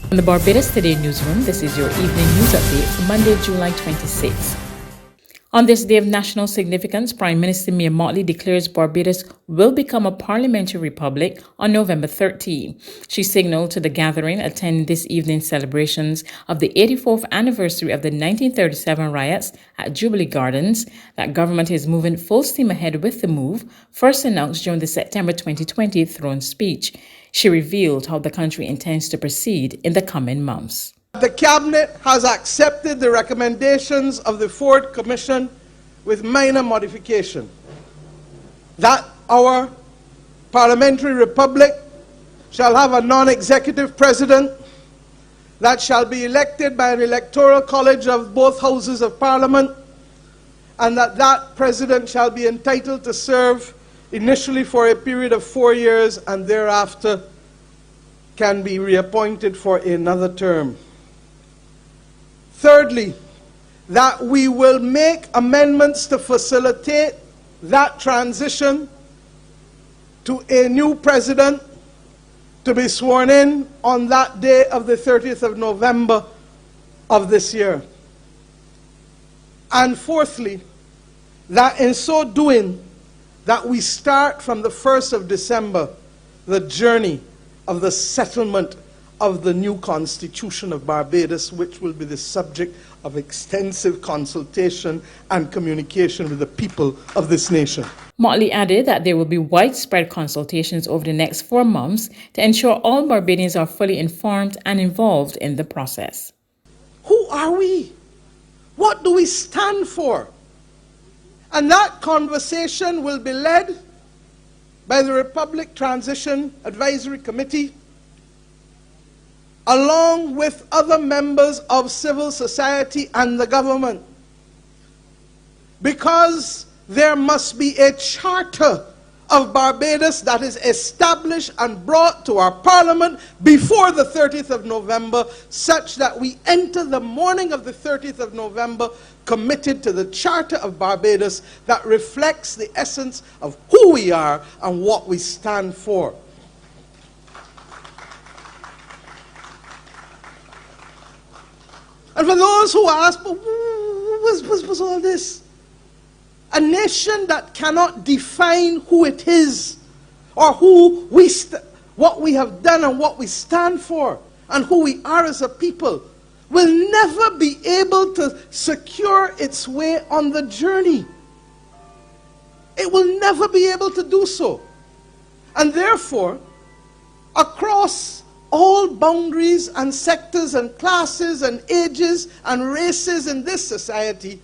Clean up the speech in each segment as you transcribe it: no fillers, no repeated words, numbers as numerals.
From the Barbados Today newsroom, this is your evening news update for Monday, July 26. On this day of national significance, Prime Minister Mia Mottley declares Barbados will become a parliamentary republic on November 13. She signaled to the gathering attending this evening's celebrations of the 84th anniversary of the 1937 riots at Jubilee Gardens that government is moving full steam ahead with the move, first announced during the September 2020 throne speech. She revealed how the country intends to proceed in the coming months. The Cabinet has accepted the recommendations of the Ford Commission with minor modification. That our parliamentary republic shall have a non-executive president that shall be elected by an electoral college of both houses of parliament, and that president shall be entitled to serve initially for a period of 4 years and thereafter can be reappointed for another term. Thirdly, that we will make amendments to facilitate that transition to a new president to be sworn in on that day of the 30th of November of this year. And fourthly, that in so doing, that we start from the 1st of December the journey of the settlement of the new Constitution of Barbados, which will be the subject of extensive consultation and communication with the people of this nation. Mottley added that there will be widespread consultations over the next 4 months to ensure all Barbadians are fully informed and involved in the process. Who are we? What do we stand for? And that conversation will be led by the Republic Transition Advisory Committee, along with other members of civil society and the government, because there must be a charter of Barbados that is established and brought to our parliament before the 30th of November, such that we enter the morning of the 30th of November committed to the Charter of Barbados that reflects the essence of who we are and what we stand for. And for those who ask, but what's all this? A nation that cannot define who it is, or what we have done and what we stand for, and who we are as a people, will never be able to secure its way on the journey. It will never be able to do so. And therefore, across all boundaries and sectors and classes and ages and races in this society,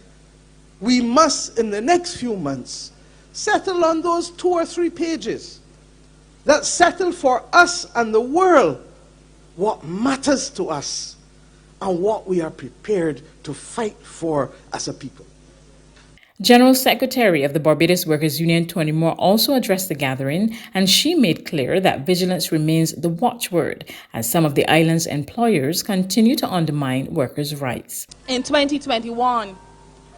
we must, in the next few months, settle on those 2 or 3 pages that settle for us and the world what matters to us and what we are prepared to fight for as a people. General Secretary of the Barbados Workers Union, Tony Moore, also addressed the gathering, and she made clear that vigilance remains the watchword as some of the island's employers continue to undermine workers' rights. In 2021,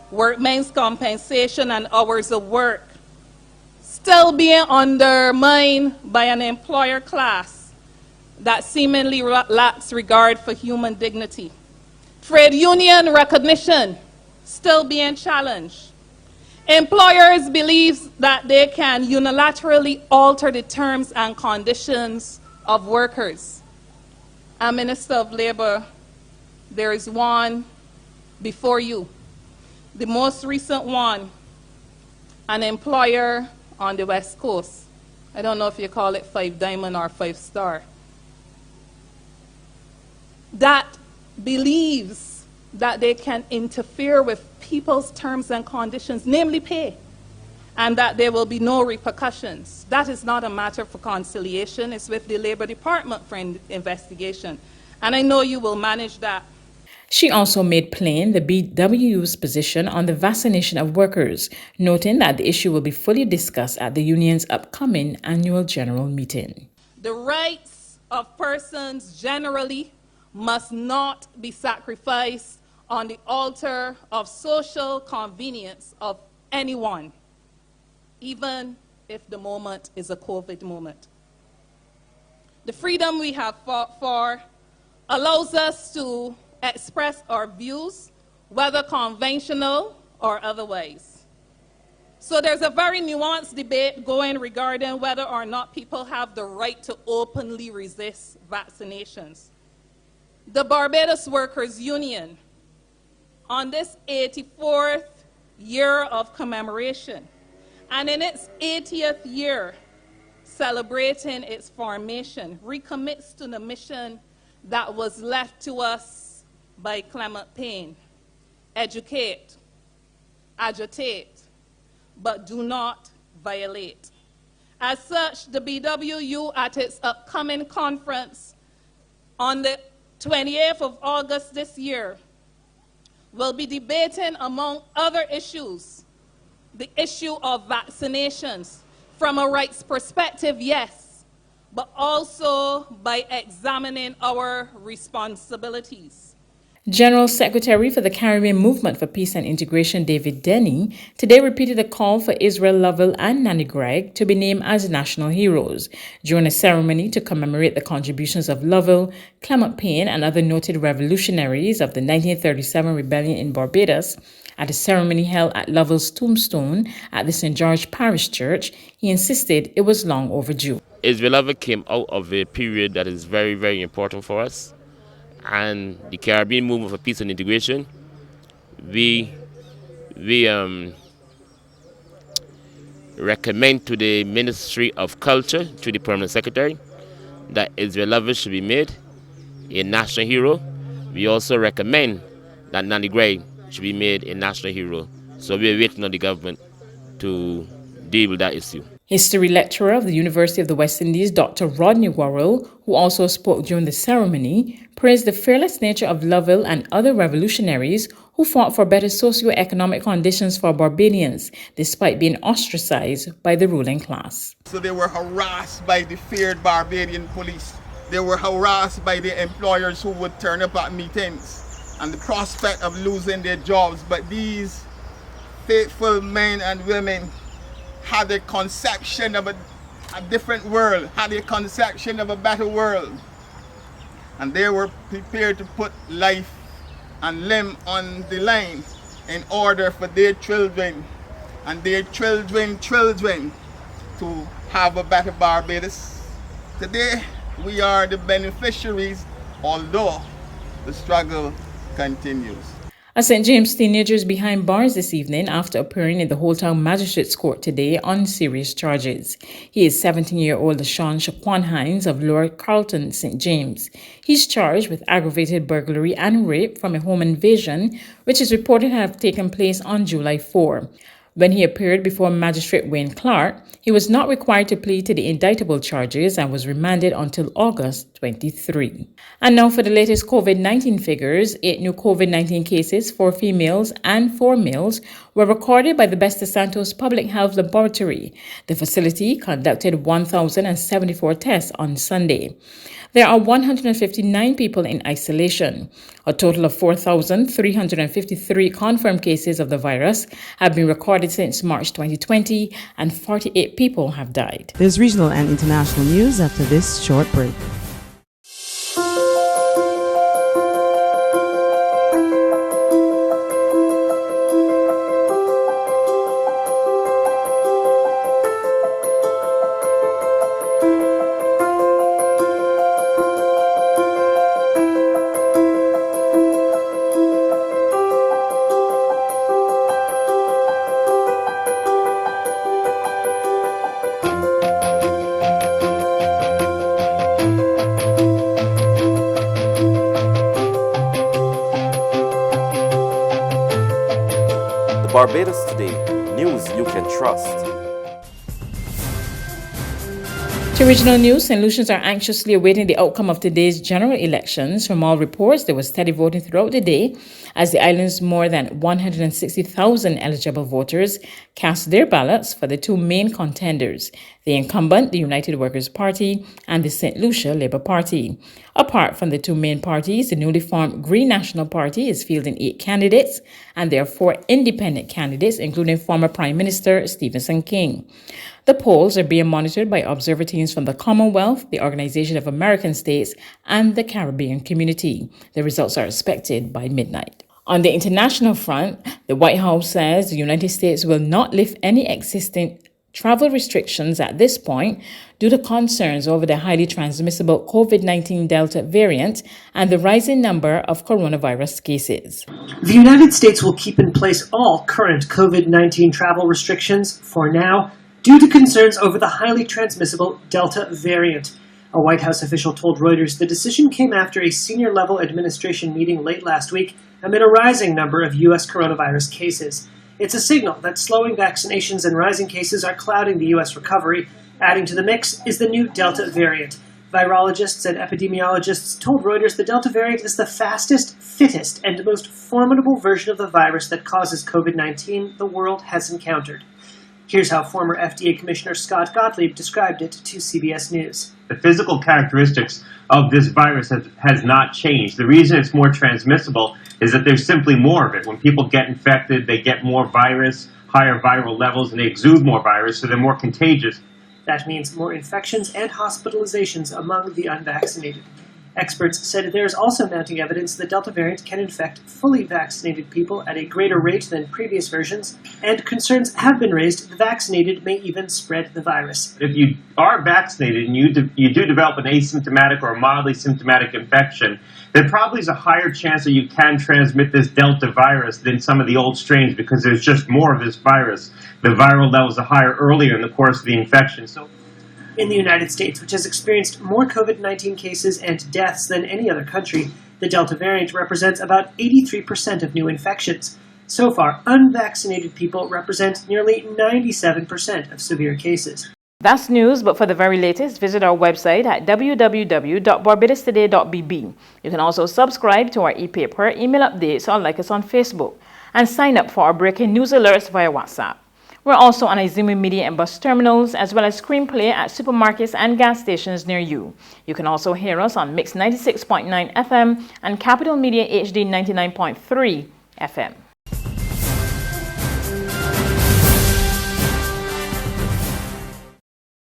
workmen's compensation and hours of work still being undermined by an employer class that seemingly lacks regard for human dignity. Trade union recognition still being challenged. Employers believe that they can unilaterally alter the terms and conditions of workers. And Minister of Labour, there is one before you. The most recent one, an employer on the West Coast. I don't know if you call it 5 Diamond or 5 Star. That believes that they can interfere with people's terms and conditions, namely pay, and that there will be no repercussions. That is not a matter for conciliation. It's with the Labour Department for investigation. And I know you will manage that. She also made plain the BWU's position on the vaccination of workers, noting that the issue will be fully discussed at the union's upcoming annual general meeting. The rights of persons generally must not be sacrificed on the altar of social convenience of anyone, even if the moment is a COVID moment. The freedom we have fought for allows us to express our views, whether conventional or otherwise. So there's a very nuanced debate going regarding whether or not people have the right to openly resist vaccinations. The Barbados Workers Union, on this 84th year of commemoration, and in its 80th year celebrating its formation, recommits to the mission that was left to us by Clement Payne: educate, agitate, but do not violate. As such, the BWU at its upcoming conference on the 28th of August this year will be debating, among other issues, the issue of vaccinations from a rights perspective, yes, but also by examining our responsibilities. General Secretary for the Caribbean Movement for Peace and Integration, David Denny, today repeated a call for Israel Lovell and Nanny Gregg to be named as national heroes during a ceremony to commemorate the contributions of Lovell, Clement Payne, and other noted revolutionaries of the 1937 rebellion in Barbados. At a ceremony held at Lovell's tombstone at the St. George Parish Church, he insisted it was long overdue. Israel Lovell came out of a period that is very, very important for us. And the Caribbean Movement for Peace and Integration, we recommend to the Ministry of Culture, to the Permanent Secretary, that Israel Lovell should be made a national hero. We also recommend that Nanny Gregg should be made a national hero. So we are waiting on the government to deal with that issue. History lecturer of the University of the West Indies, Dr. Rodney Worrell, who also spoke during the ceremony, praised the fearless nature of Lovell and other revolutionaries who fought for better socio-economic conditions for Barbadians, despite being ostracized by the ruling class. So they were harassed by the feared Barbadian police. They were harassed by the employers who would turn up at meetings and the prospect of losing their jobs. But these faithful men and women had a conception of a different world, had a conception of a better world. And they were prepared to put life and limb on the line in order for their children and their children to have a better Barbados. Today, we are the beneficiaries, although the struggle continues. A St. James teenager is behind bars this evening after appearing in the Holetown Magistrates Court today on serious charges. He is 17-year-old Sean Shaquan Hines of Lower Carlton, St. James. He's charged with aggravated burglary and rape from a home invasion, which is reported to have taken place on July 4. When he appeared before Magistrate Wayne Clark, he was not required to plead to the indictable charges and was remanded until August 23. And now for the latest COVID-19 figures. 8 new COVID-19 cases, 4 females and 4 males, were recorded by the Besta Santos Public Health Laboratory. The facility conducted 1,074 tests on Sunday. There are 159 people in isolation. A total of 4,353 confirmed cases of the virus have been recorded since March 2020, and 48 people have died. There's regional and international news after this short break. Barbados Today, news you can trust. To regional news, St. Lucians are anxiously awaiting the outcome of today's general elections. From all reports, there was steady voting throughout the day as the island's more than 160,000 eligible voters cast their ballots for the 2 main contenders. the incumbent, the United Workers' Party, and the St. Lucia Labour Party. Apart from the two main parties, the newly formed Green National Party is fielding 8 candidates, and there are 4 independent candidates, including former Prime Minister Stephen King. The polls are being monitored by observer teams from the Commonwealth, the Organization of American States, and the Caribbean community. The results are expected by midnight. On the international front, the White House says the United States will not lift any existing travel restrictions at this point due to concerns over the highly transmissible COVID-19 Delta variant and the rising number of coronavirus cases. The United States will keep in place all current COVID-19 travel restrictions for now due to concerns over the highly transmissible Delta variant. A White House official told Reuters the decision came after a senior-level administration meeting late last week amid a rising number of U.S. coronavirus cases. It's a signal that slowing vaccinations and rising cases are clouding the U.S. recovery. Adding to the mix is the new Delta variant. Virologists and epidemiologists told Reuters the Delta variant is the fastest, fittest, and most formidable version of the virus that causes COVID-19 the world has encountered. Here's how former FDA Commissioner Scott Gottlieb described it to CBS News. The physical characteristics of this virus has not changed. The reason it's more transmissible is that there's simply more of it. When people get infected, they get more virus, higher viral levels, and they exude more virus, so they're more contagious. That means more infections and hospitalizations among the unvaccinated. Experts said there is also mounting evidence the Delta variant can infect fully vaccinated people at a greater rate than previous versions, and concerns have been raised the vaccinated may even spread the virus. If you are vaccinated and you do develop an asymptomatic or a mildly symptomatic infection, there probably is a higher chance that you can transmit this Delta virus than some of the old strains because there's just more of this virus. The viral levels are higher earlier in the course of the infection. In the United States, which has experienced more COVID-19 cases and deaths than any other country, the Delta variant represents about 83% of new infections. So far, unvaccinated people represent nearly 97% of severe cases. That's news, but for the very latest, visit our website at www.barbadostoday.bb. You can also subscribe to our e-paper, email updates, or like us on Facebook, and sign up for our breaking news alerts via WhatsApp. We're also on Izumi Media and bus terminals, as well as Screenplay at supermarkets and gas stations near you. You can also hear us on Mix 96.9 FM and Capital Media HD 99.3 FM.